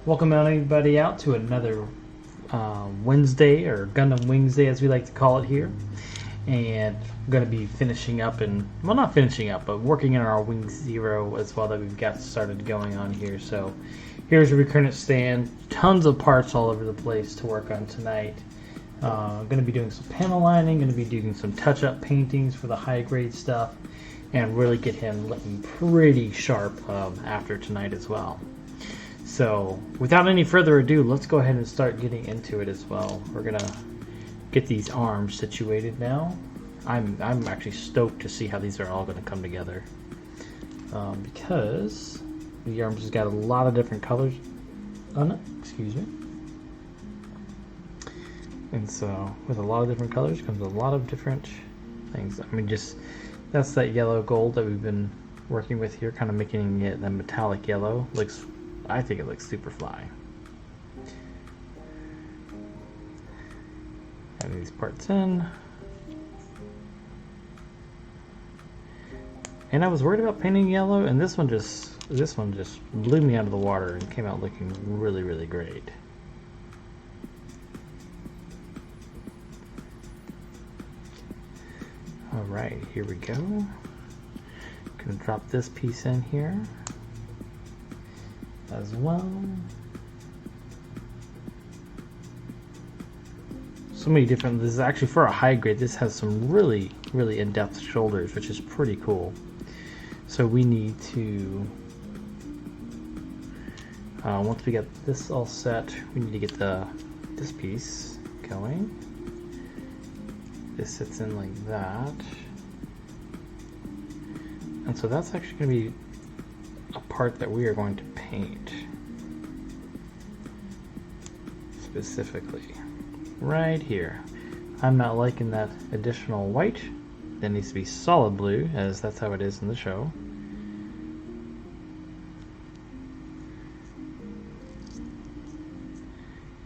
Welcome everybody out to another Wednesday, or Gundam Wingsday as we like to call it here. And I'm going to be finishing up well, not finishing up, but working on our Wing Zero as well that we've got started going on here. So here's a recurrent stand, tons of parts all over the place to work on tonight. I'm going to be doing some panel lining, going to be doing some touch-up paintings for the high grade stuff, and really get him looking pretty sharp after tonight as well. So without any further ado, let's go ahead and start getting into it as well. We're gonna get these arms situated now. I'm actually stoked to see how these are all gonna come together, because the arms has got a lot of different colors on it. Excuse me. And so with a lot of different colors comes a lot of different things. I mean, just that's that yellow gold that we've been working with here, kind of making it the metallic yellow. I think it looks super fly. Adding these parts in. And I was worried about painting yellow, and this one just blew me out of the water and came out looking really, really great. Alright, here we go. Gonna drop this piece in here as well. So many different, this is actually for a high grade, this has some really, really in-depth shoulders, which is pretty cool. So we need to, once we get this all set, we need to get this piece going. This sits in like that. And so that's actually going to be a part that we are going to paint specifically right here. I'm not liking that additional white. That needs to be solid blue, as that's how it is in the show.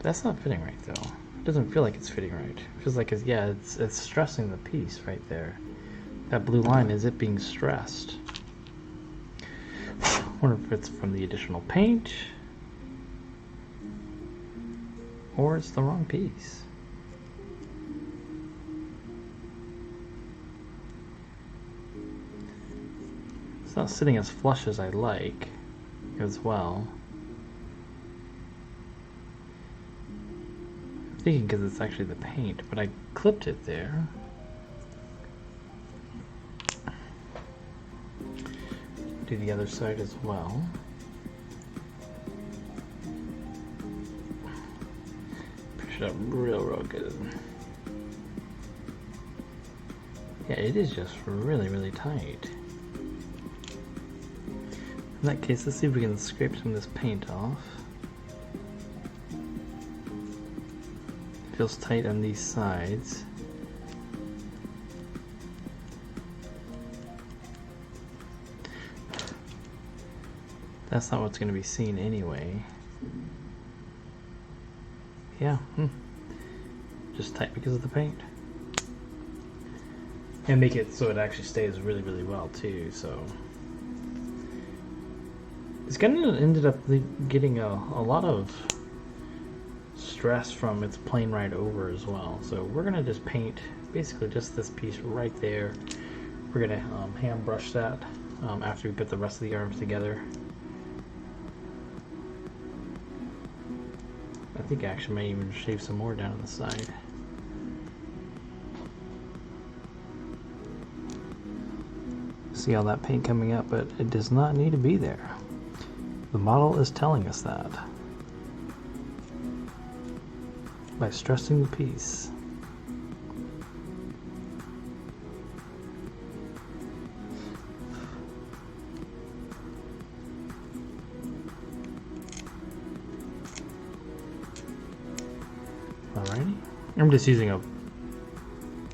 That's not fitting right though. It doesn't feel like it's fitting right. It feels like it's stressing the piece right there. That blue line is it being stressed. I wonder if it's from the additional paint or it's the wrong piece. It's not sitting as flush as I like as well. I'm thinking because it's actually the paint, but I clipped it there. Do the other side as well. Push it up real good. Yeah, it is just really, really tight. In that case, let's see if we can scrape some of this paint off. It feels tight on these sides. That's not what's going to be seen anyway. Yeah, just tight because of the paint. And make it so it actually stays really, really well too, so. It's Gundam ended up getting a lot of stress from its plane ride over as well. So we're going to just paint basically just this piece right there. We're going to hand brush that after we put the rest of the arms together. I think I actually may even shave some more down on the side. See all that paint coming up, but it does not need to be there. The model is telling us that by stressing the piece. Alrighty. I'm just using a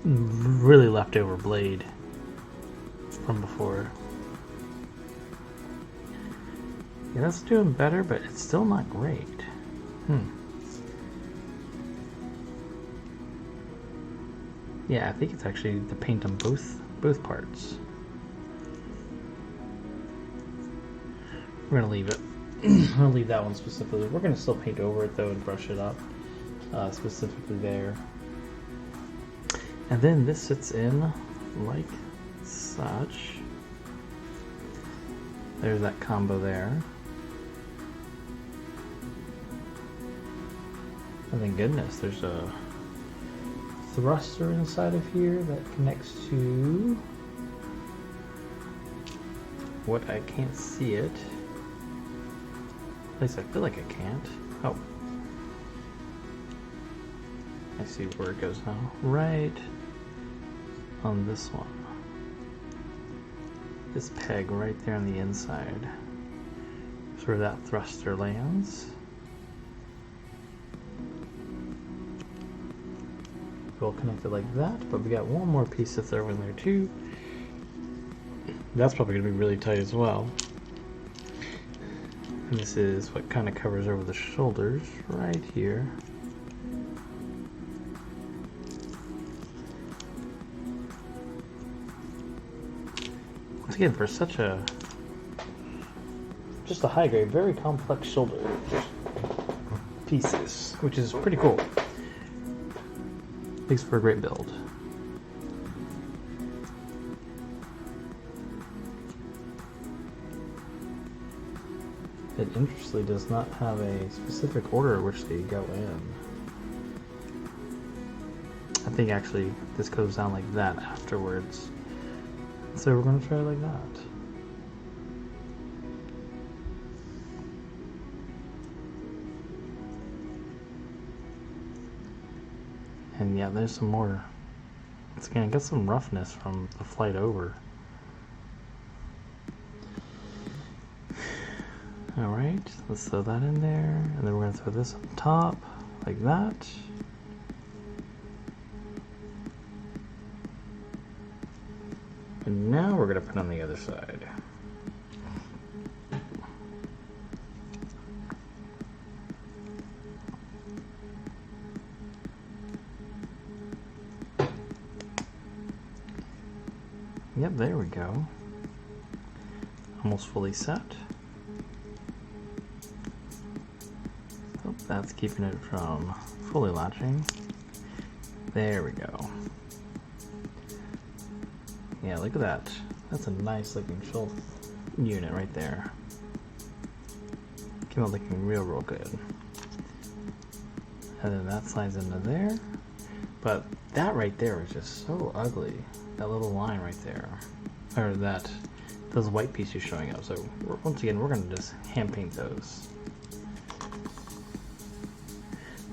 really leftover blade from before. Yeah, that's doing better, but it's still not great. Yeah, I think it's actually the paint on both parts. We're gonna leave it. I'll leave that one specifically. We're going to still paint over it though and brush it up specifically there. And then this sits in like such. There's that combo there. And then goodness, there's a thruster inside of here that connects to what I can't see it. At least I feel like I can't. Oh. I see where it goes now. Right on this one. This peg right there on the inside. That's where that thruster lands. We'll connect it like that, but we got one more piece to throw in there too. That's probably going to be really tight as well. And this is what kind of covers over the shoulders right here. Once again, for such just a high grade, very complex shoulder pieces, which is pretty cool. Makes for a great build. It interestingly does not have a specific order in which they go in. I think actually this goes down like that afterwards. So we're going to try it like that. And yeah, there's some more. Once again, I got some roughness from the flight over. Alright, let's throw that in there. And then we're going to throw this on top, like that. And now we're going to put on the other side. Yep, there we go. Almost fully set. Oh, that's keeping it from fully latching. There we go. Yeah, look at that. That's a nice looking shoulder unit right there. Came out looking real good. And then that slides into there. But that right there is just so ugly. That little line right there. Or those white pieces showing up. So once again, we're going to just hand paint those.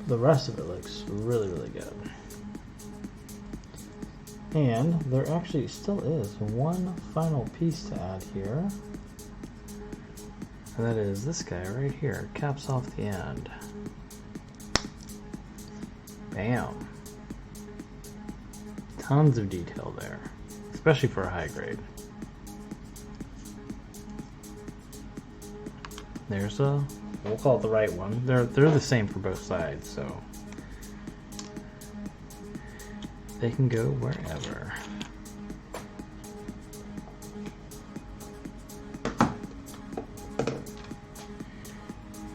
The rest of it looks really good. And there actually still is one final piece to add here. And that is this guy right here. Caps off the end. Bam. Tons of detail there. Especially for a high grade. There's we'll call it the right one. They're the same for both sides, so they can go wherever.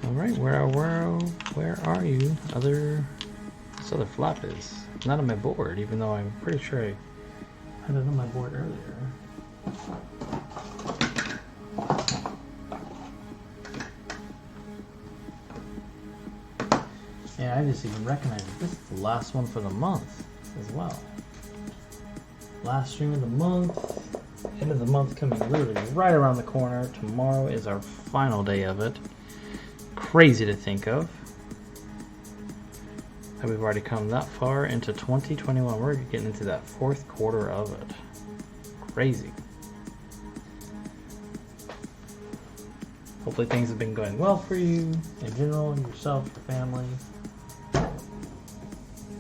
All right, where are you? This other flap is not on my board, even though I'm pretty sure I had it on my board earlier. Yeah, I just even recognize it. This is the last one for the month as well. Last stream of the month. End of the month coming literally right around the corner. Tomorrow is our final day of it. Crazy to think of. And we've already come that far into 2021. We're getting into that fourth quarter of it. Crazy. Hopefully things have been going well for you in general, yourself, your family.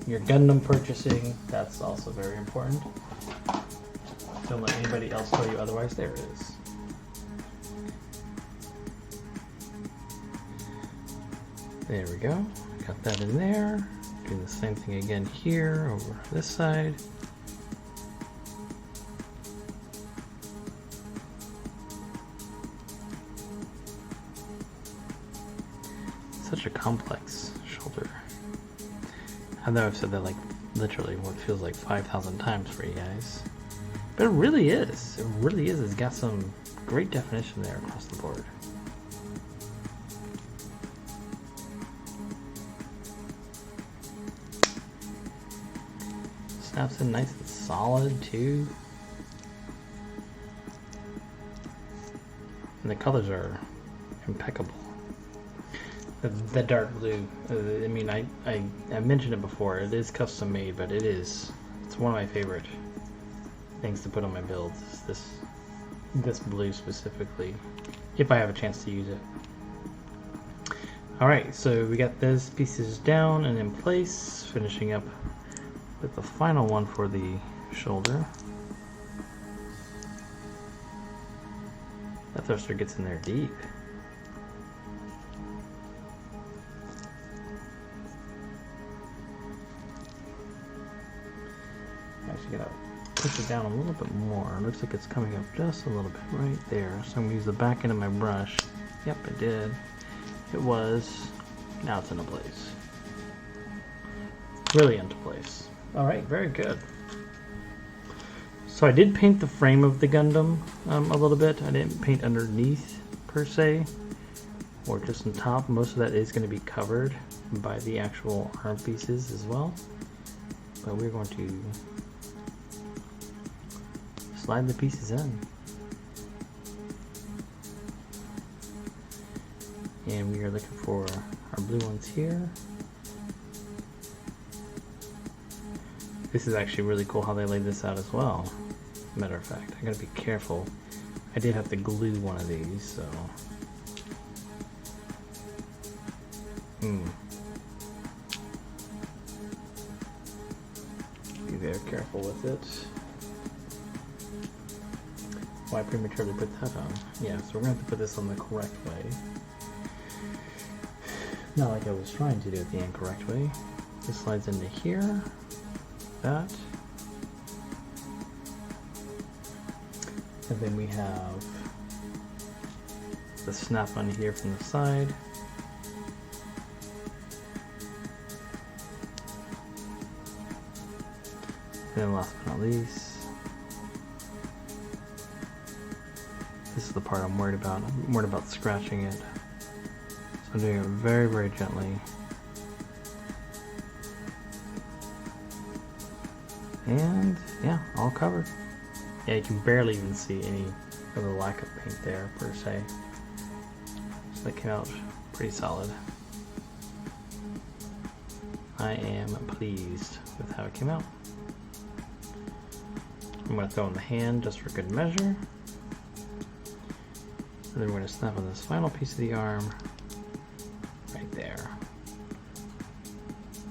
Your Gundam purchasing, that's also very important. Don't let anybody else tell you otherwise. There it is. There we go. Got that in there. Do the same thing again here over this side. such a complex shoulder. I know I've said that like literally what feels like 5,000 times for you guys. But it really is. It really is. It's got some great definition there across the board. Snaps in nice and solid too. And the colors are impeccable. The dark blue, I mean, I mentioned it before, it is custom made, but it's one of my favorite things to put on my builds, is this blue specifically, if I have a chance to use it. Alright, so we got those pieces down and in place, finishing up with the final one for the shoulder. That thruster gets in there deep. Actually gotta push it down a little bit more. It looks like it's coming up just a little bit right there. So I'm gonna use the back end of my brush. Yep, it did. It was. Now it's into place. Really into place. Alright, very good. So I did paint the frame of the Gundam a little bit. I didn't paint underneath per se, or just on top. Most of that is going to be covered by the actual arm pieces as well. But we're going to slide the pieces in. And we are looking for our blue ones here. This is actually really cool how they laid this out as well. Matter of fact, I gotta be careful. I did have to glue one of these, so. Be very careful with it. Why prematurely put that on? Yeah, so we're gonna have to put this on the correct way. Not like I was trying to do it the incorrect way. This slides into here. That. And then we have the snap on here from the side. And then last but not least, this is the part I'm worried about. I'm worried about scratching it. So I'm doing it very, very gently. And yeah, all covered. Yeah, you can barely even see any of the lack of paint there per se. So that came out pretty solid. I am pleased with how it came out. I'm going to throw in the hand just for good measure. And then we're going to snap on this final piece of the arm right there.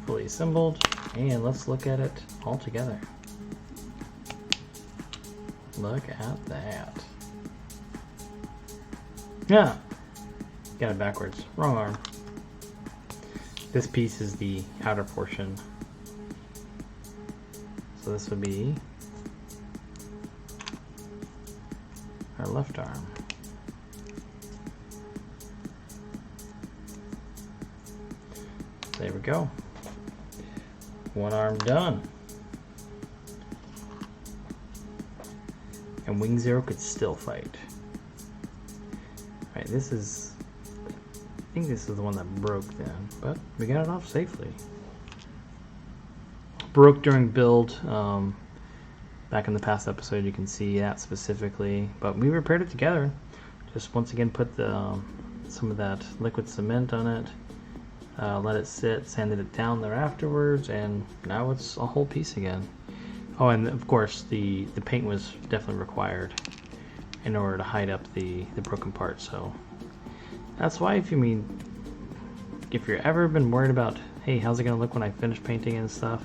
Fully assembled, and let's look at it all together. Look at that. Yeah, got it backwards. Wrong arm. This piece is the outer portion. So this would be our left arm. There we go. One arm done. And Wing Zero could still fight. Right, this is, I think this is the one that broke then, but we got it off safely. Broke during build. Back in the past episode you can see that specifically, but we repaired it together. Just once again put some of that liquid cement on it, let it sit, sanded it down there afterwards, and now it's a whole piece again. Oh, and of course the paint was definitely required in order to hide up the broken part. So that's why if you're ever been worried about, hey, how's it gonna look when I finish painting and stuff,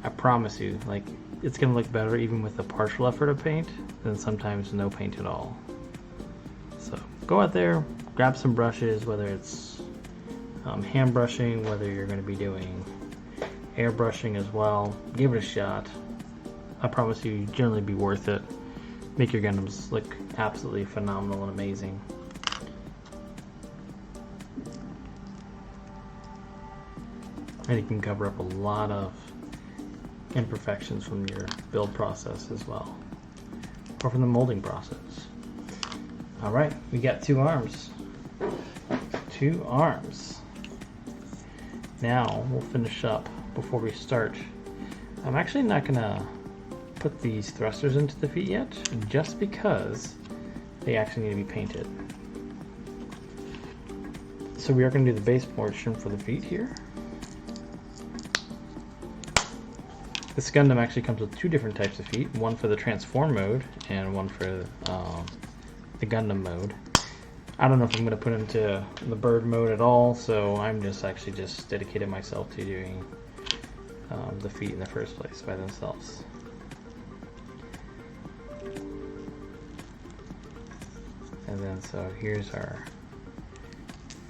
I promise you, like, it's gonna look better even with a partial effort of paint than sometimes no paint at all. So go out there, grab some brushes, whether it's hand brushing, whether you're going to be doing airbrushing as well. Give it a shot. I promise you, generally be worth it. Make your Gundams look absolutely phenomenal and amazing. And it can cover up a lot of imperfections from your build process as well, or from the molding process. All right, we got 2 arms. 2 arms. Now we'll finish up before we start. I'm actually not gonna put these thrusters into the feet yet, just because they actually need to be painted. So we are going to do the base portion for the feet here. This Gundam actually comes with 2 different types of feet, one for the transform mode and one for the Gundam mode. I don't know if I'm going to put into the bird mode at all, so I'm just dedicated myself to doing the feet in the first place by themselves. And then so here's our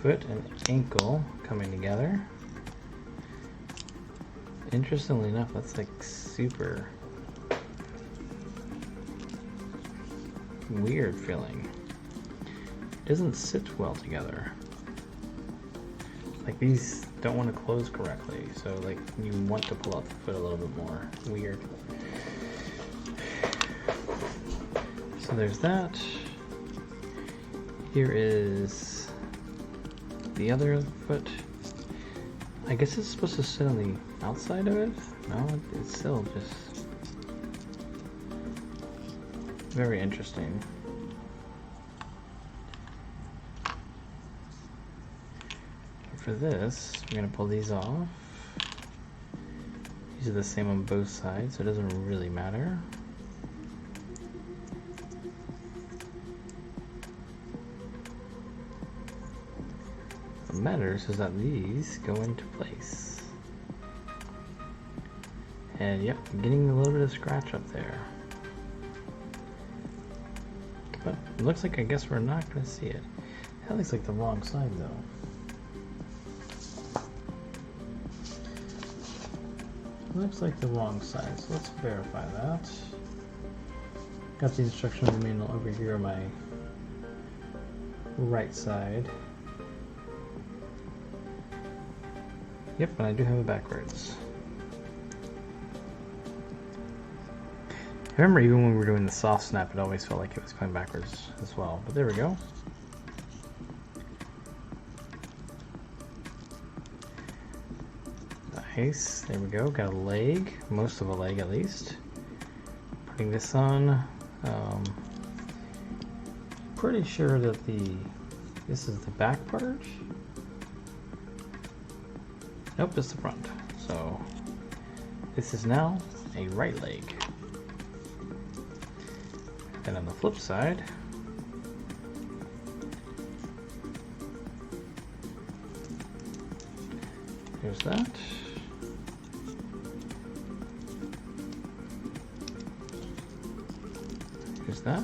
foot and ankle coming together. Interestingly enough, that's like super weird feeling. It doesn't sit well together. Like these don't want to close correctly, so like you want to pull out the foot a little bit more. Weird. So there's that. Here is the other foot. I guess it's supposed to sit on the outside of it. No, it's still just very interesting. For this, we're going to pull these off. These are the same on both sides, so it doesn't really matter. What matters is that these go into place. And yep, getting a little bit of scratch up there. But it looks like, I guess we're not going to see it. That looks like the wrong side though. Looks like the wrong side, so let's verify that. Got the instructions manual over here on my right side. Yep, and I do have it backwards. I remember even when we were doing the soft snap, it always felt like it was going backwards as well, but there we go. Nice, there we go, got a leg, most of a leg at least. Putting this on, pretty sure that this is the back part. Nope, it's the front. So this is now a right leg. And on the flip side, here's that. Here's that.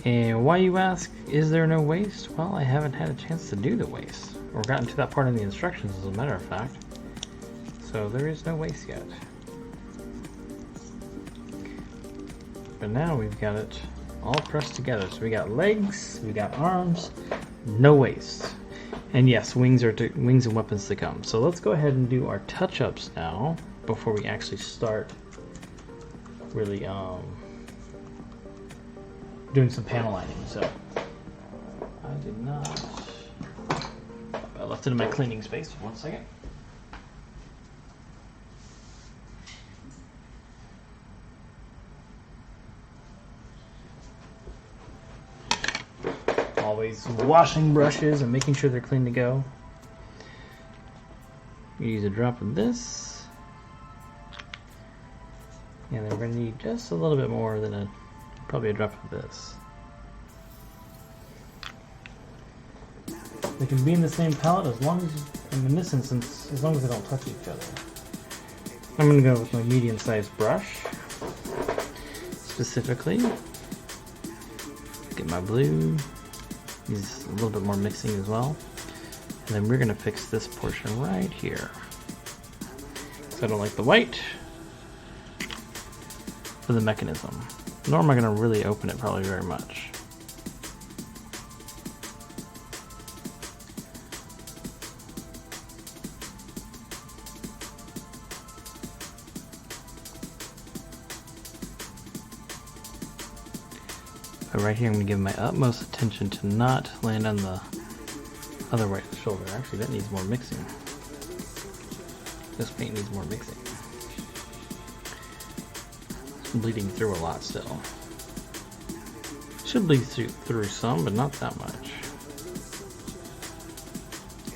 And why, you ask, is there no waist? Well, I haven't had a chance to do the waist, or gotten to that part in the instructions, as a matter of fact. So there is no waist yet. But now we've got it all pressed together. So we got legs, we got arms, no waist. And yes, wings and weapons to come. So let's go ahead and do our touch-ups now before we actually start really doing some panel lining. So I did not. I left it in my cleaning space. 1 second. Always washing brushes and making sure they're clean to go. You use a drop of this, and then we're going to need just a little bit more than probably a drop of this. They can be in the same palette as long as, in this instance, as long as they don't touch each other. I'm going to go with my medium-sized brush, specifically. Get my blue. Use a little bit more mixing as well. And then we're going to fix this portion right here. So I don't like the white for the mechanism. Nor am I going to really open it probably very much. But right here I'm going to give my utmost attention to not land on the other right shoulder. Actually, that needs more mixing. This paint needs more mixing. It's bleeding through a lot still. Should bleed through some, but not that much.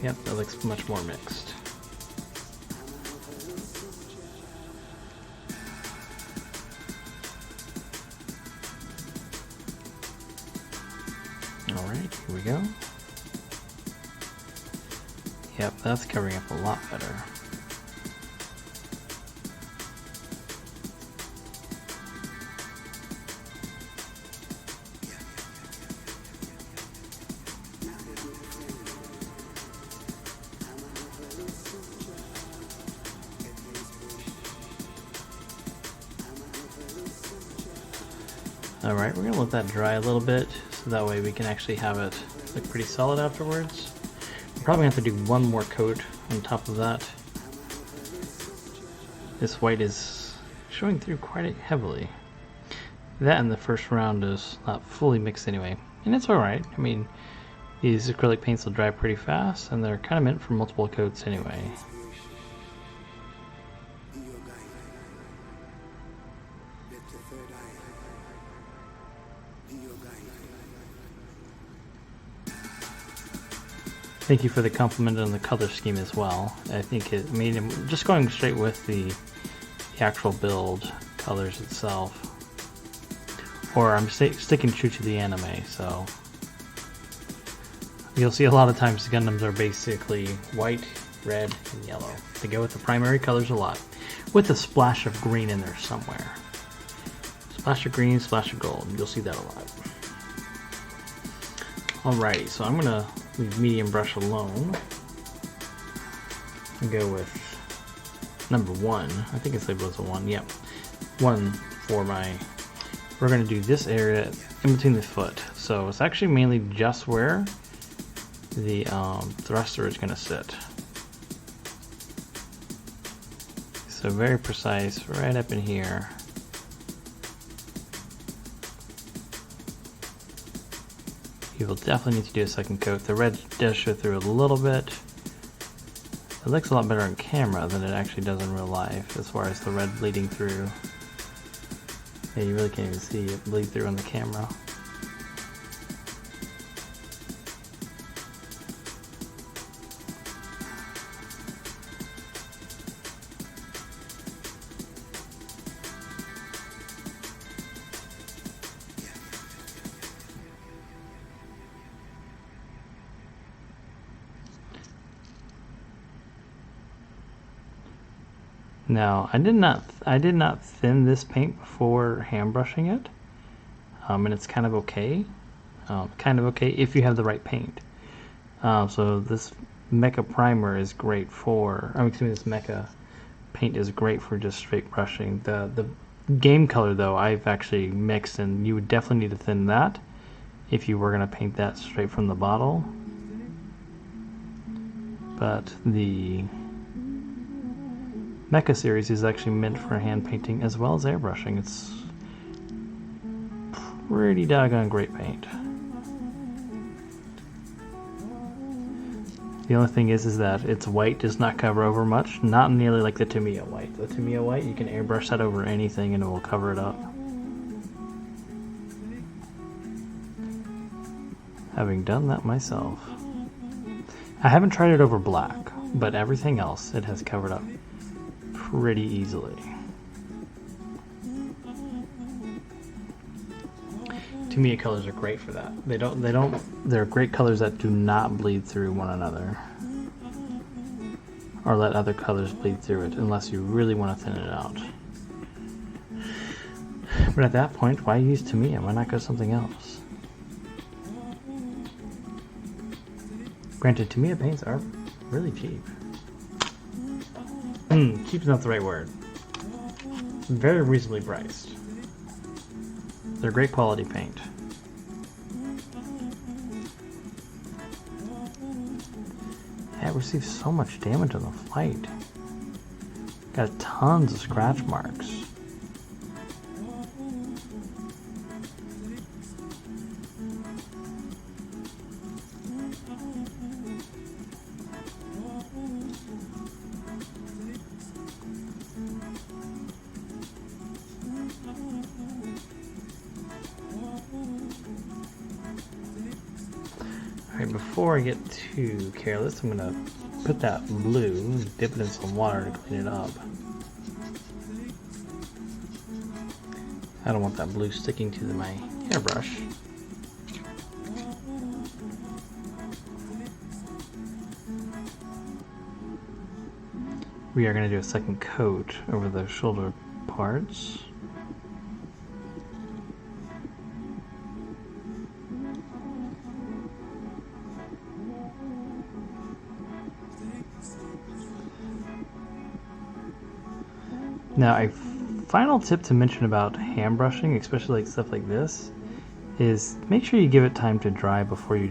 Yep, that looks much more mixed. Alright, here we go. Yep, that's covering up a lot better. Alright, we're going to let that dry a little bit, so that way we can actually have it look pretty solid afterwards. I'm probably going to have to do one more coat on top of that. This white is showing through quite heavily. That and the first round is not fully mixed anyway, and it's alright. I mean, these acrylic paints will dry pretty fast, and they're kind of meant for multiple coats anyway. Thank you for the compliment on the color scheme as well. I think it made him just going straight with the actual build colors itself. Or I'm sticking true to the anime, so you'll see a lot of times Gundams are basically white, red, and yellow. They go with the primary colors a lot, with a splash of green in there somewhere. Splash of green, splash of gold. You'll see that a lot. Alrighty, so I'm gonna leave medium brush alone and go with number 1. I think it's labeled as a 1. Yep, 1 for my. We're gonna do this area in between the foot, so it's actually mainly just where the thruster is gonna sit. So very precise, right up in here. You will definitely need to do a second coat. The red does show through a little bit. It looks a lot better on camera than it actually does in real life, as far as the red bleeding through. Yeah, you really can't even see it bleed through on the camera. Now, I did not thin this paint before hand brushing it, and it's kind of okay. If you have the right paint. So this Mecha primer is great for. This Mecha paint is great for just straight brushing. The game color though, I've actually mixed, and you would definitely need to thin that if you were going to paint that straight from the bottle. But the Mecha series is actually meant for hand painting as well as airbrushing. It's pretty doggone great paint. The only thing is that its white does not cover over much, not nearly like the Tamiya white. The Tamiya white, you can airbrush that over anything and it will cover it up. Having done that myself. I haven't tried it over black, but everything else it has covered up pretty easily. Tamiya colors are great for that. They're great colors that do not bleed through one another or let other colors bleed through it unless you really want to thin it out. But at that point, why use Tamiya? Why not go something else? Granted, Tamiya paints are really cheap. Cheap's not the right word. Very reasonably priced. They're great quality paint. Yeah, it received so much damage on the flight. Got tons of scratch marks. Alright, before I get too careless, I'm gonna put that blue and dip it in some water to clean it up. I don't want that blue sticking to my hairbrush. We are going to do a second coat over the shoulder parts. Now, a final tip to mention about hand brushing, especially like stuff like this, is make sure you give it time to dry before you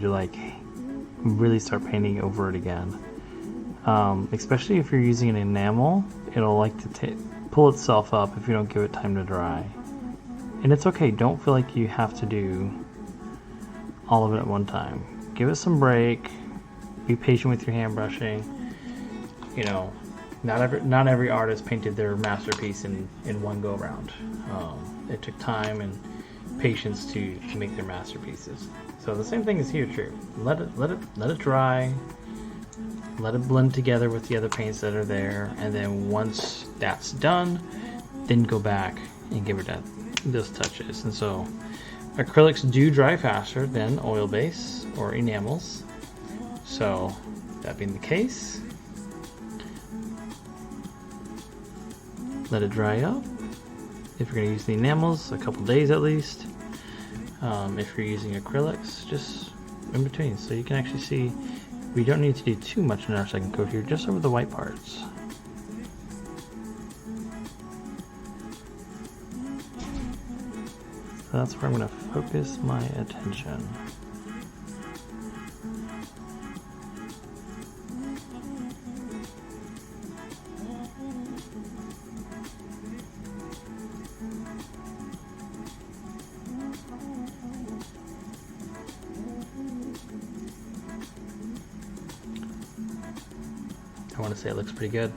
really start painting over it again. Especially if you're using an enamel, it'll like to pull itself up if you don't give it time to dry. And it's okay, don't feel like you have to do all of it at one time. Give it some break, be patient with your hand brushing. You know, not every artist painted their masterpiece in one go around. It took time and patience to make their masterpieces. So the same thing is here true. Let it dry. Let it blend together with the other paints that are there, and then once that's done, then go back and give it those touches. And so acrylics do dry faster than oil base or enamels. So that being the case, let it dry up. If you're going to use the enamels, a couple days at least. If you're using acrylics, just in between, so you can actually see. We don't need to do too much in our second coat here, just over the white parts. So that's where I'm going to focus my attention. I want to say it looks pretty good.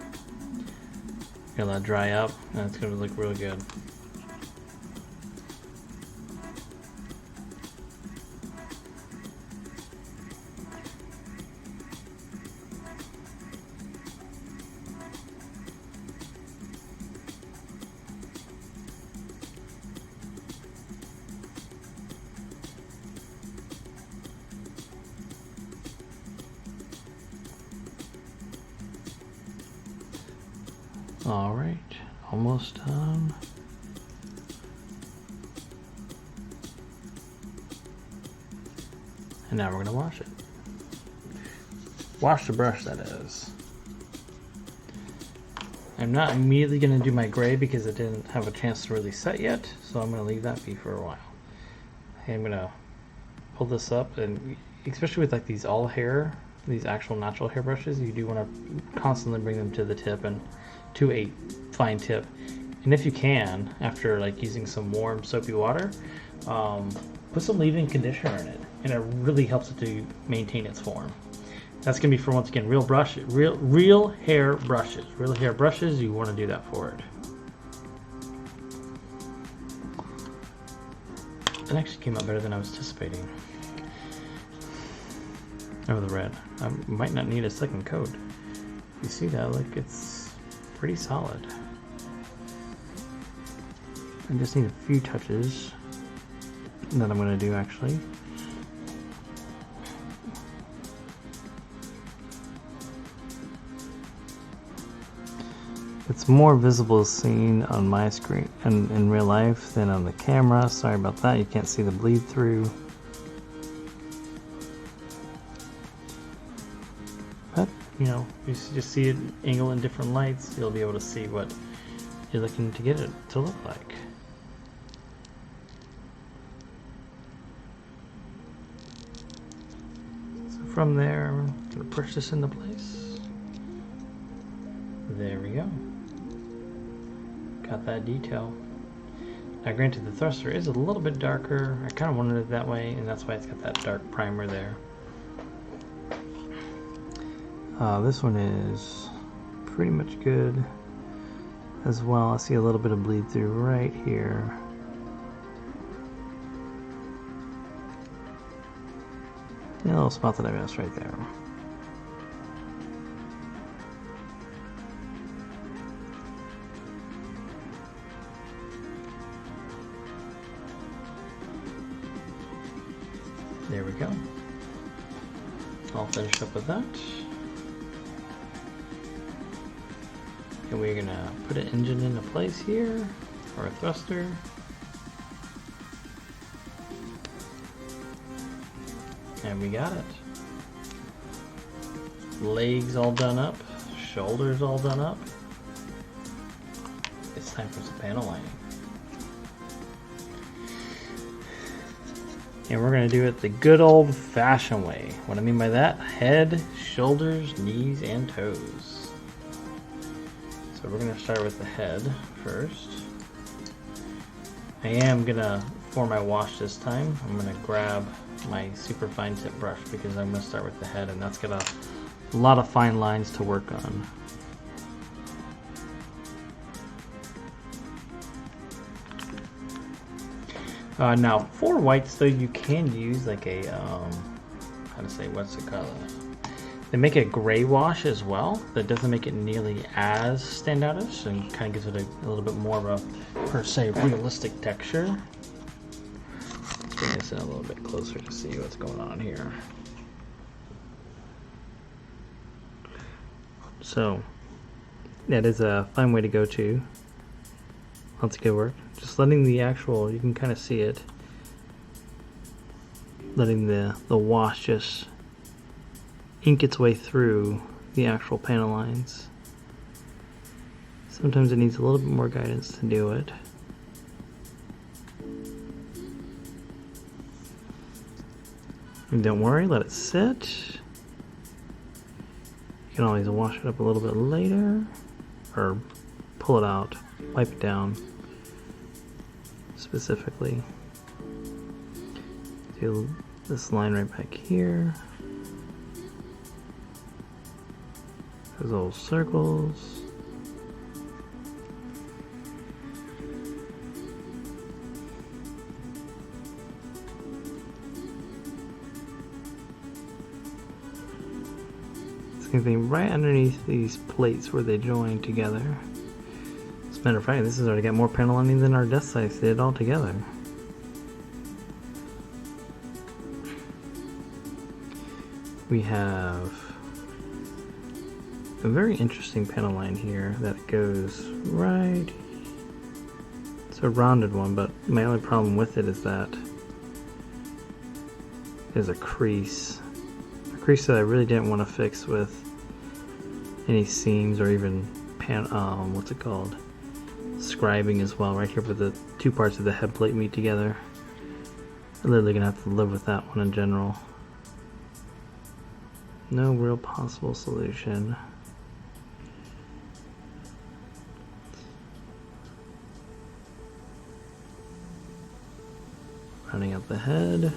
Gonna let it dry up, and it's gonna look really good. All right, almost done. And now we're gonna wash it. Wash the brush, that is. I'm not immediately gonna do my gray because it didn't have a chance to really set yet, so I'm gonna leave that be for a while. I'm gonna pull this up, and especially with like these all hair, these actual natural hair brushes, you do want to constantly bring them to the tip and to a fine tip. And if you can, after like using some warm soapy water, put some leave-in conditioner in it, and it really helps it to maintain its form. That's gonna be for, once again, real hair brushes. Real hair brushes, you want to do that for it. It actually came out better than I was anticipating. Oh, the red. I might not need a second coat. You see that? Like, it's pretty solid. I just need a few touches that I'm going to do actually. It's more visible seen on my screen and in real life than on the camera. Sorry about that, you can't see the bleed through. But, you know, you just see it angle in different lights, you'll be able to see what you're looking to get it to look like. So from there, I'm going to push this into place. There we go. Got that detail. Now granted, the thruster is a little bit darker. I kind of wanted it that way, and that's why it's got that dark primer there. This one is pretty much good as well. I see a little bit of bleed through right here. A little spot that I missed right there. There we go. All finished up with that. And we're gonna put an engine into place here, or a thruster. And we got it. Legs all done up, shoulders all done up. It's time for some panel lining. And we're going to do it the good old-fashioned way. What I mean by that, head, shoulders, knees, and toes. So we're going to start with the head first. I am going to, for my wash this time, I'm going to grab my super fine tip brush because I'm going to start with the head, and that's got a lot of fine lines to work on. Now, for whites though, you can use like a, how to say, what's it called? They make a gray wash as well that doesn't make it nearly as standoutish and kind of gives it a little bit more of a, per se, realistic texture. Let's bring this in a little bit closer to see what's going on here. So, that is a fine way to go to. That's good work. Just letting the actual, you can kind of see it, letting the wash just ink its way through the actual panel lines. Sometimes it needs a little bit more guidance to do it. And don't worry, let it sit. You can always wash it up a little bit later, or pull it out, wipe it down. Specifically, do this line right back here, those little circles. Same thing right underneath these plates where they join together. As a matter of fact, this has already got more panel lining than our desk size did altogether. We have a very interesting panel line here that goes right. It's a rounded one, but my only problem with it is that there's a crease. A crease that I really didn't want to fix with any seams or even what's it called? Scribing as well, right here where the two parts of the head plate meet together. I'm literally gonna have to live with that one in general. No real possible solution. Rounding out the head.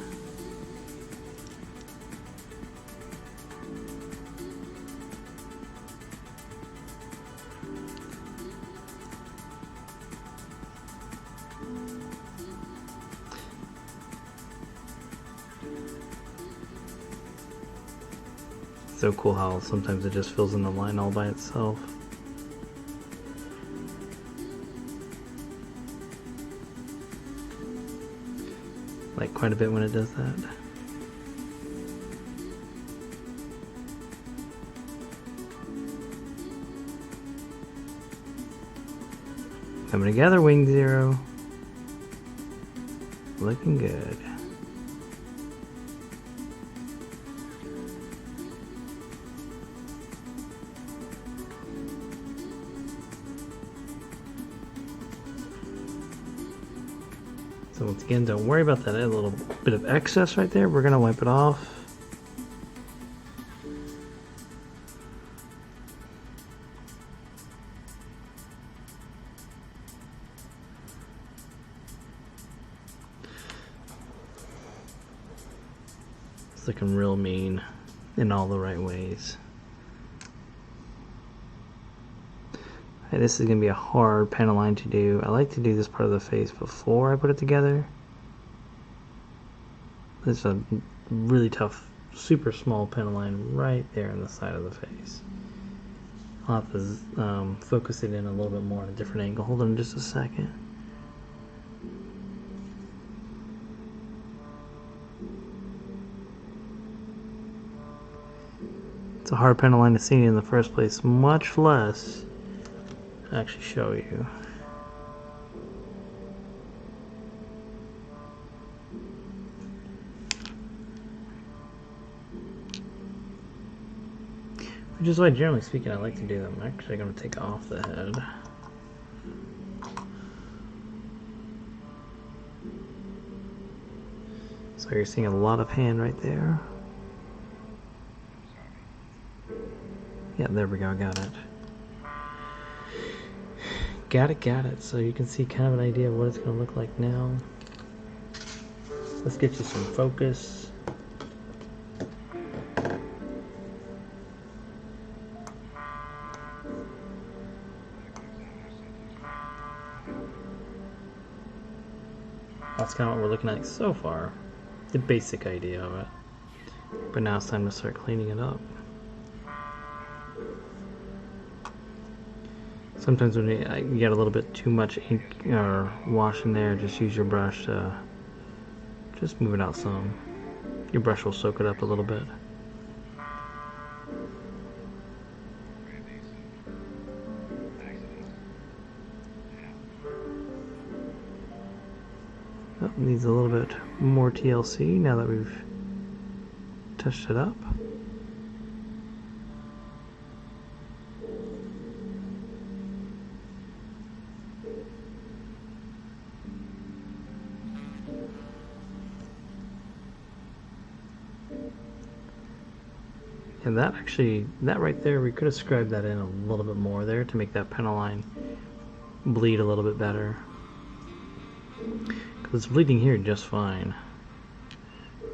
So cool how sometimes it just fills in the line all by itself. Like quite a bit when it does that. Coming together, Wing Zero. Looking good. So once again, don't worry about that little bit of excess right there. We're going to wipe it off. It's looking real mean in all the right ways. This is going to be a hard panel line to do. I like to do this part of the face before I put it together. It's a really tough super small pen line right there in the side of the face. I'll have to focus it in a little bit more at a different angle. Hold on just a second. It's a hard pen line to see in the first place, much less actually show you. Which is why, generally speaking, I like to do them. I'm actually going to take off the head. So you're seeing a lot of hand right there. Yeah, there we go, I got it. Got it. So you can see kind of an idea of what it's going to look like now. Let's get you some focus. That's kind of what we're looking at so far. The basic idea of it. But now it's time to start cleaning it up. Sometimes when you get a little bit too much ink or wash in there, just use your brush to just move it out some. Your brush will soak it up a little bit. Oh, needs a little bit more TLC now that we've touched it up. And that right there, we could have scribed that in a little bit more there to make that pen line bleed a little bit better. Because it's bleeding here just fine.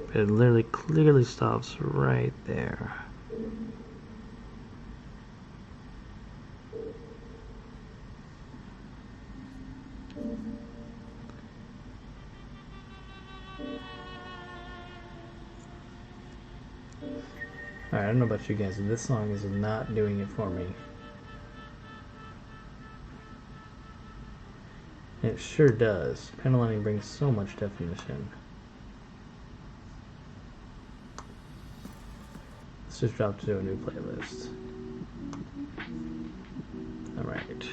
But it literally clearly stops right there. Alright, I don't know about you guys, but this song is not doing it for me. And it sure does. Pen lining brings so much definition. Let's just drop to a new playlist. Alright.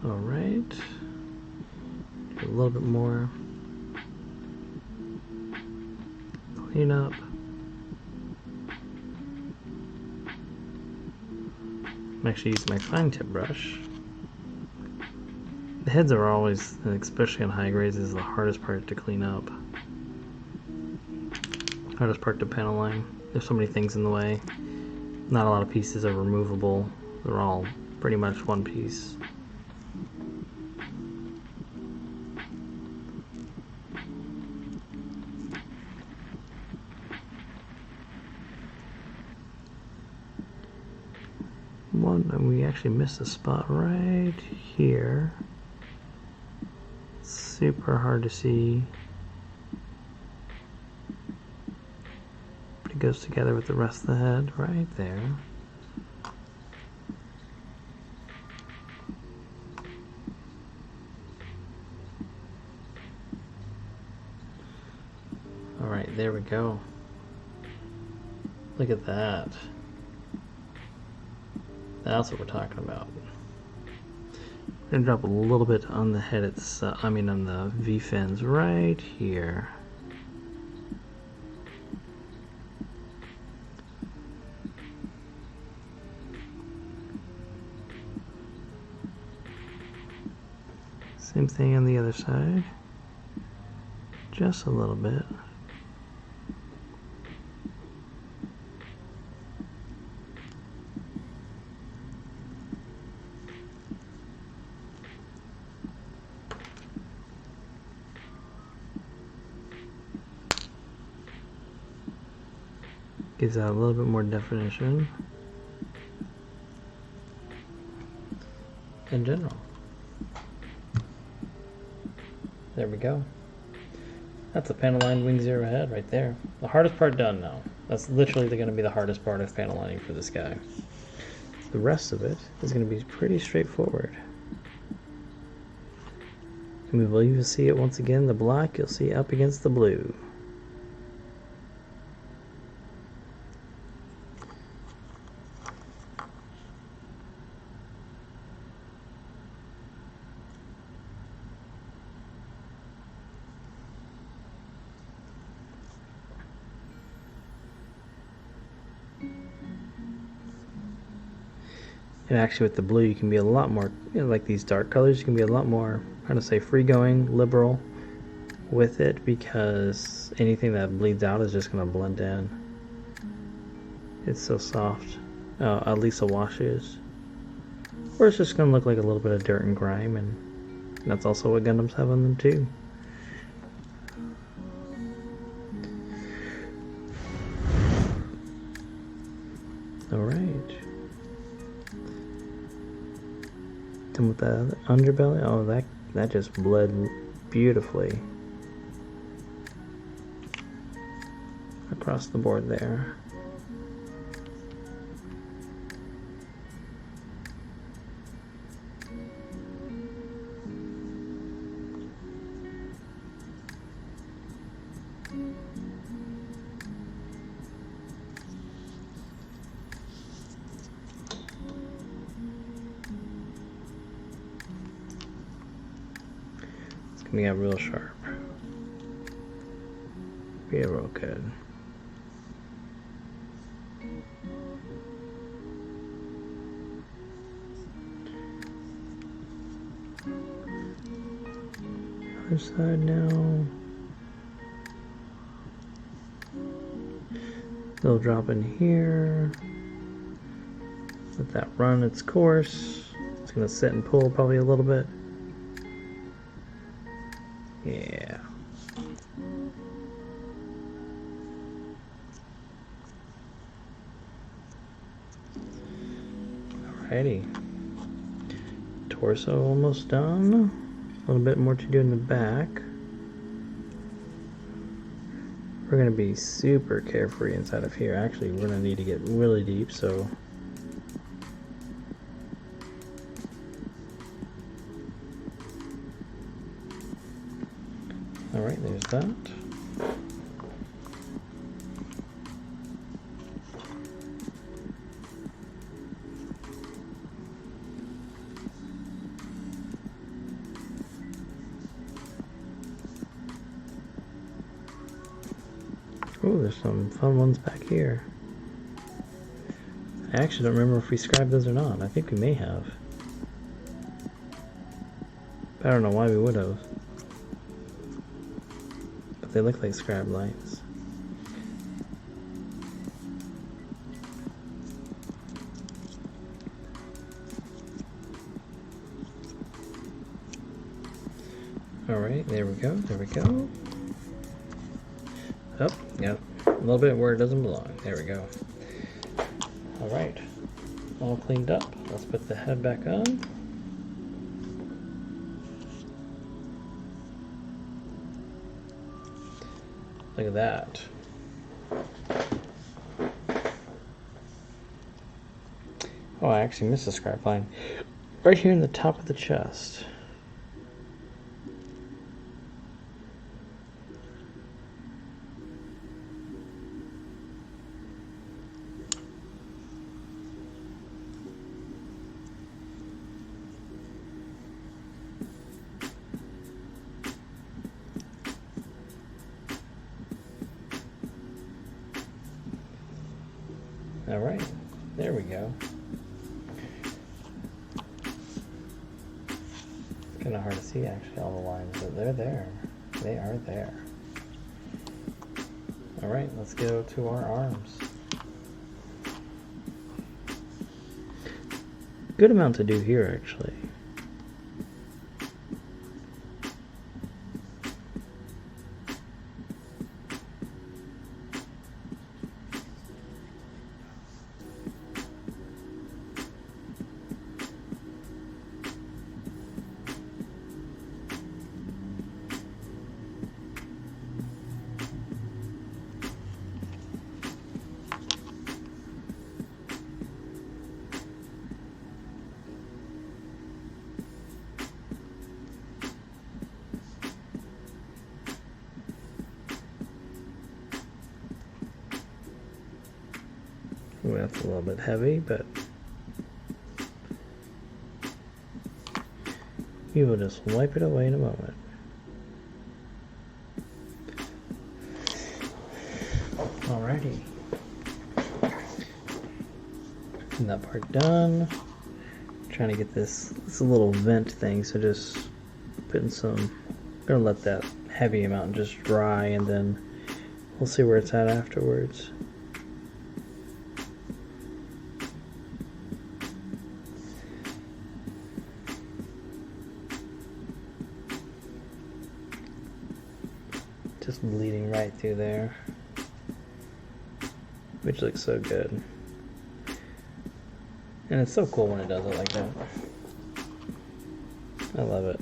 Alright, a little bit more clean up. I'm actually using my fine tip brush. The heads are always, especially on high grades, is the hardest part to clean up. Hardest part to pen line. There's so many things in the way. Not a lot of pieces are removable. They're all pretty much one piece. And we actually missed a spot right here. Super hard to see, but it goes together with the rest of the head right there. Alright, there we go. Look at that. That's what we're talking about. We're gonna drop a little bit on the head itself, on the V fins right here. Same thing on the other side. Just a little bit. Gives that a little bit more definition in general. There we go. That's a panel line wing zero head right there. The hardest part done now. That's literally going to be the hardest part of panel lining for this guy. The rest of it is going to be pretty straightforward. And we will even see it once again, the black you'll see up against the blue. And actually with the blue you can be a lot more, like these dark colors, you can be a lot more, how to say, free going, liberal with it, because anything that bleeds out is just going to blend in. It's so soft. At least a wash is. Or it's just going to look like a little bit of dirt and grime, and that's also what Gundams have on them too. Alright. Done with the underbelly. Oh, that just bled beautifully across the board there. Coming out real sharp. Be real good. Other side now. Little drop in here. Let that run its course. It's gonna sit and pull probably a little bit. Yeah. Alrighty. Torso almost done. A little bit more to do in the back. We're gonna be super carefree inside of here. Actually, we're gonna need to get really deep, so alright, there's that. Oh, there's some fun ones back here. I actually don't remember if we scribed those or not. I think we may have. But I don't know why we would have. But they look like scribe lights. Alright, there we go, there we go. Oh, yeah, a little bit where it doesn't belong. There we go. Alright, all cleaned up. Let's put the head back on. Look at that. Oh, I actually missed a scrap line. Right here in the top of the chest. Alright, there we go. It's kind of hard to see actually all the lines, but they're there. They are there. Alright, let's go to our arms. Good amount to do here actually. Ooh, that's a little bit heavy, but we will just wipe it away in a moment. Alrighty. And that part done. Trying to get this little vent thing, so just putting some, gonna let that heavy amount just dry, and then we'll see where it's at afterwards. Just bleeding right through there, which looks so good. And it's so cool when it does it like that. I love it.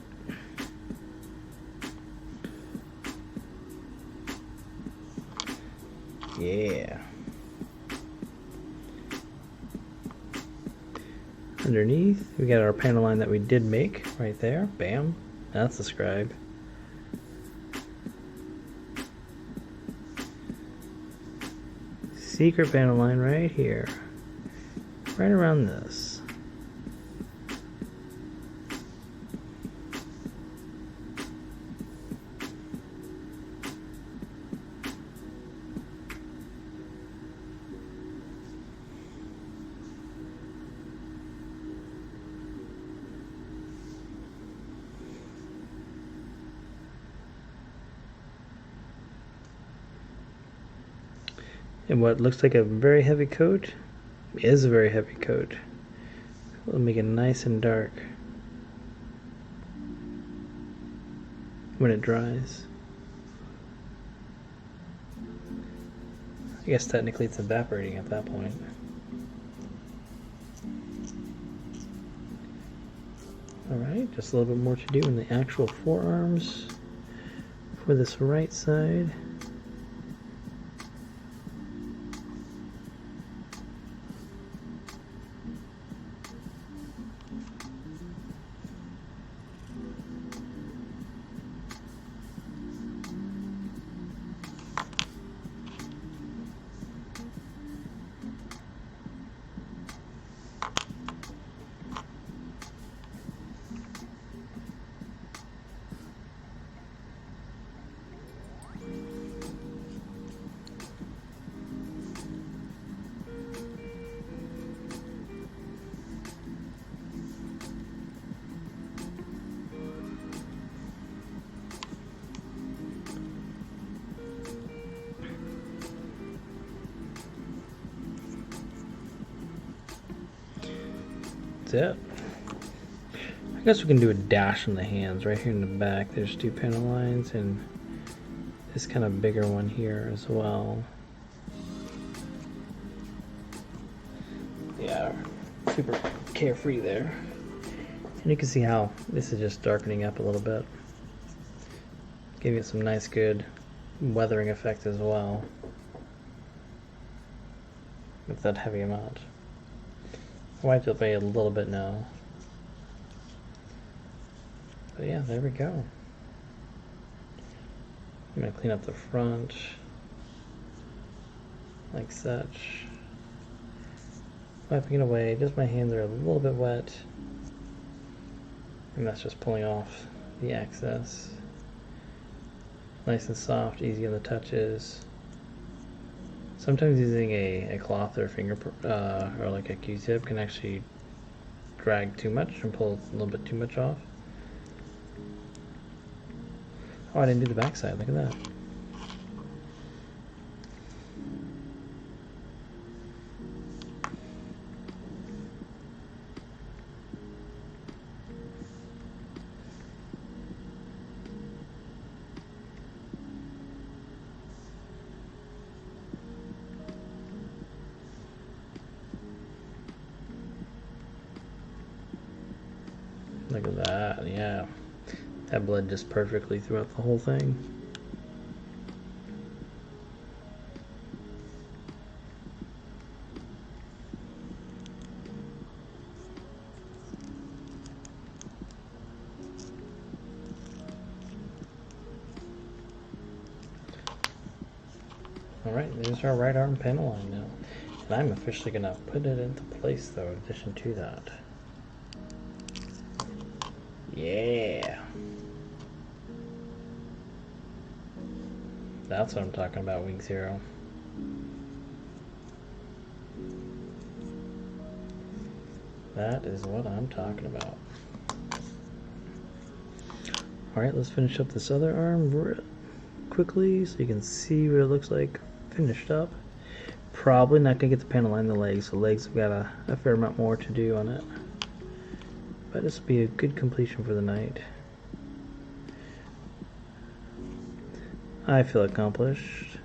Yeah. Underneath, we got our panel line that we did make right there. Bam. That's the scribe. Secret panel line right here. Right around this. And what looks like a very heavy coat is a very heavy coat. We'll make it nice and dark when it dries. I guess technically it's evaporating at that point. Alright, just a little bit more to do in the actual forearms for this right side. That's it. I guess we can do a dash on the hands right here in the back. There's two panel lines and this kind of bigger one here as well. Yeah, super carefree there. And you can see how this is just darkening up a little bit. Giving it some nice good weathering effect as well with that heavy amount. I wiped it away a little bit now. But yeah, there we go. I'm going to clean up the front like such. Wiping it away, just my hands are a little bit wet. And that's just pulling off the excess. Nice and soft, easy on the touches. Sometimes using a cloth or finger or like a Q-tip can actually drag too much and pull a little bit too much off. Oh, I didn't do the backside. Look at that. Look at that, yeah. That bled just perfectly throughout the whole thing. Alright, there's our right arm panel line now. And I'm officially gonna put it into place though, in addition to that. Yeah. That's what I'm talking about, Wing Zero. That is what I'm talking about. Alright, let's finish up this other arm quickly so you can see what it looks like finished up. Probably not going to get the panel line in the legs. The legs have got a fair amount more to do on it. But this will be a good completion for the night. I feel accomplished.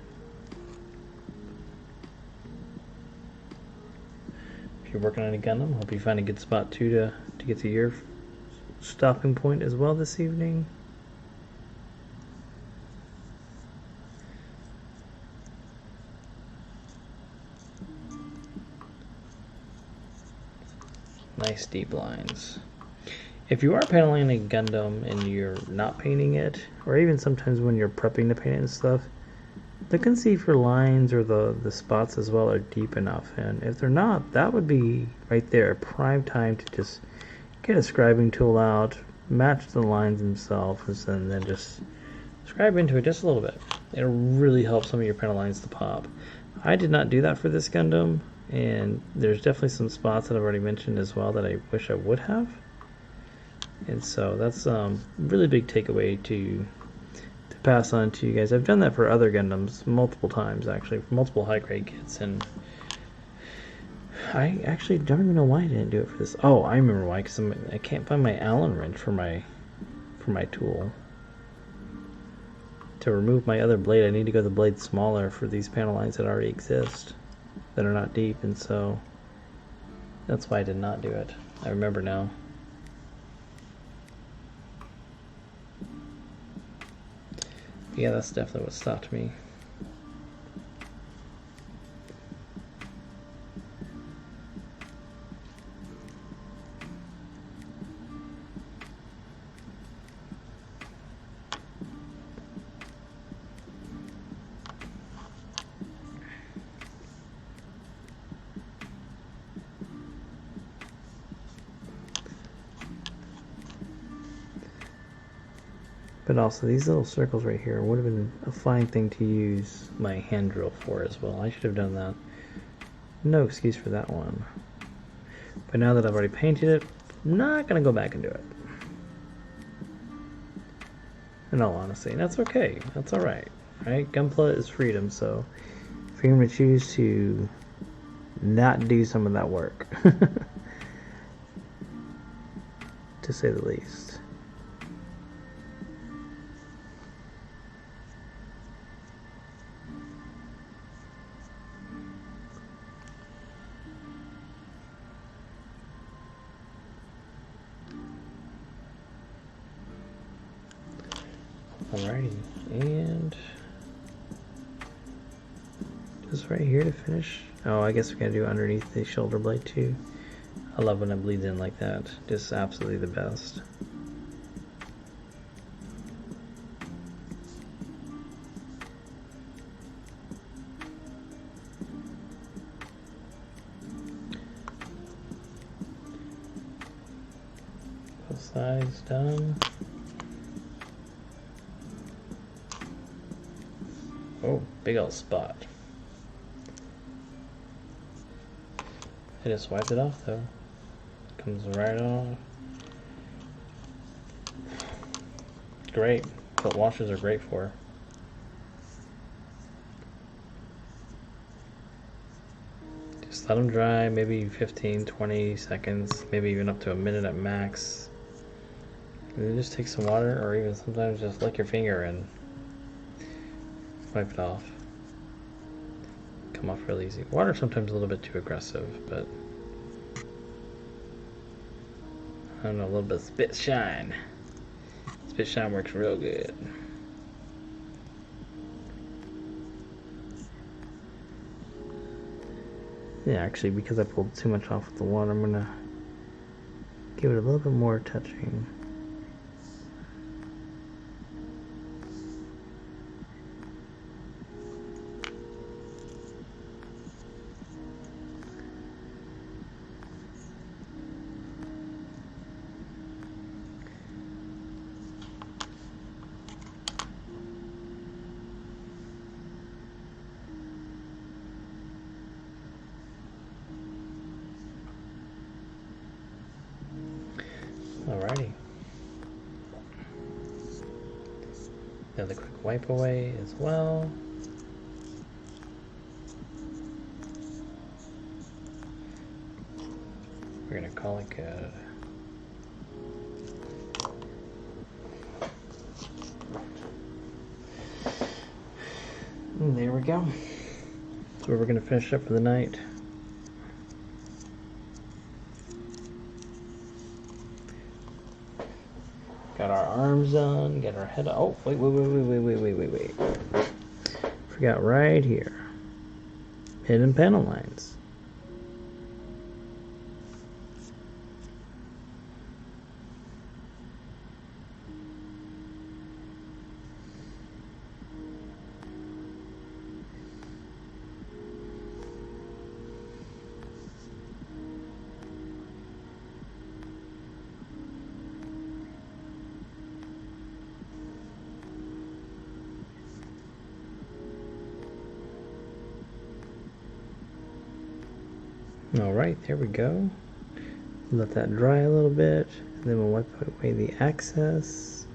If you're working on a Gundam, hope you find a good spot too to get to your stopping point as well this evening. Nice deep lines. If you are paneling a Gundam and you're not painting it, or even sometimes when you're prepping to paint it and stuff, look and see if your lines or the spots as well are deep enough. And if they're not, that would be right there, prime time to just get a scribing tool out, match the lines themselves, and then just scribe into it just a little bit. It'll really help some of your panel lines to pop. I did not do that for this Gundam, and there's definitely some spots that I've already mentioned as well that I wish I would have. And so that's a really big takeaway to pass on to you guys. I've done that for other Gundams multiple times, actually, for multiple high grade kits, and I actually don't even know why I didn't do it for this. Oh, I remember why, because I can't find my Allen wrench for my tool. To remove my other blade, I need to go the blade smaller for these panel lines that already exist, that are not deep, and so that's why I did not do it. I remember now. Yeah, that's definitely what stopped me. But also, these little circles right here would have been a fine thing to use my hand drill for as well. I should have done that. No excuse for that one. But now that I've already painted it, I'm not going to go back and do it. In all honesty, and that's okay. That's alright. Right? Gunpla is freedom, so if you're going to choose to not do some of that work, to say the least. Alrighty, and just right here to finish. Oh, I guess we gotta do underneath the shoulder blade too. I love when it bleeds in like that. Just absolutely the best. Both sides done. Oh, big old spot. I just wiped it off though. Comes right off. Great. That's what washers are great for. Just let them dry, maybe 15, 20 seconds, maybe even up to a minute at max. And then just take some water, or even sometimes just lick your finger and wipe it off. Come off real easy. Water sometimes a little bit too aggressive, but I don't know, a little bit of spit shine. Spit shine works real good. Yeah, actually, because I pulled too much off with the water, I'm gonna give it a little bit more touching. wipe away as well. We're gonna call it good. And there we go. That's where we're gonna finish up for the night. Got our arms on, got our head on. Oh, wait. Forgot right here. Hidden panel lines. Alright, there we go. Let that dry a little bit, and then we'll wipe away the excess.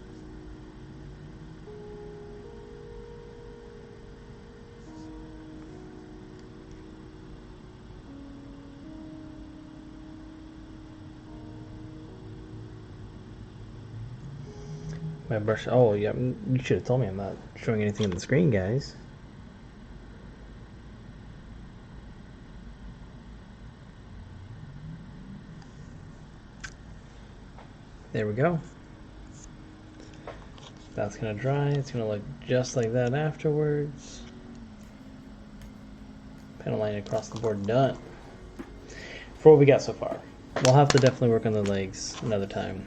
My brush, oh yeah, you should have told me I'm not showing anything on the screen, guys. There we go. That's gonna dry. It's gonna look just like that afterwards. Panel line across the board done. For what we got so far, we'll have to definitely work on the legs another time.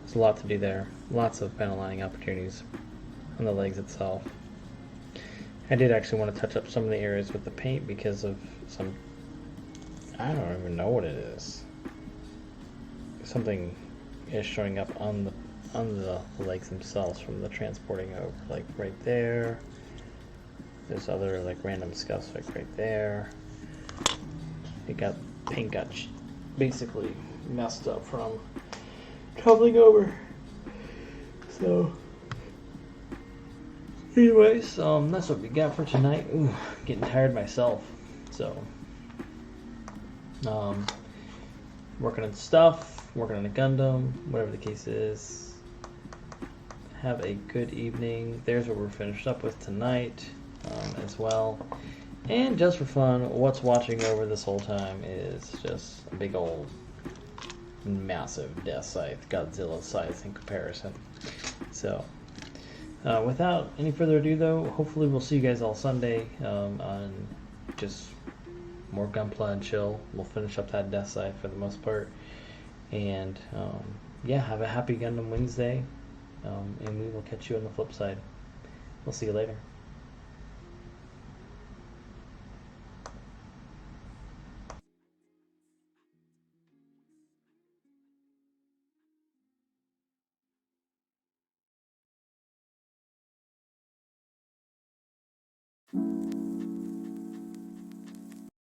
There's a lot to do there. Lots of panel lining opportunities on the legs itself. I did actually want to touch up some of the areas with the paint because of some, I don't even know what it is. Something is showing up on the legs themselves from the transporting over, like right there. There's other like random scuffs like right there. Paint got basically messed up from traveling over. So anyways, that's what we got for tonight. Ooh, getting tired myself. So working on stuff, working on a Gundam, whatever the case is. Have a good evening. There's what we're finished up with tonight as well. And just for fun, what's watching over this whole time is just a big old massive Death Scythe, Godzilla size in comparison. So without any further ado though, hopefully we'll see you guys all Sunday on just more Gunpla and chill. We'll finish up that Death Scythe for the most part. And yeah, have a happy Gundam Wingsday. And we will catch you on the flip side. We'll see you later.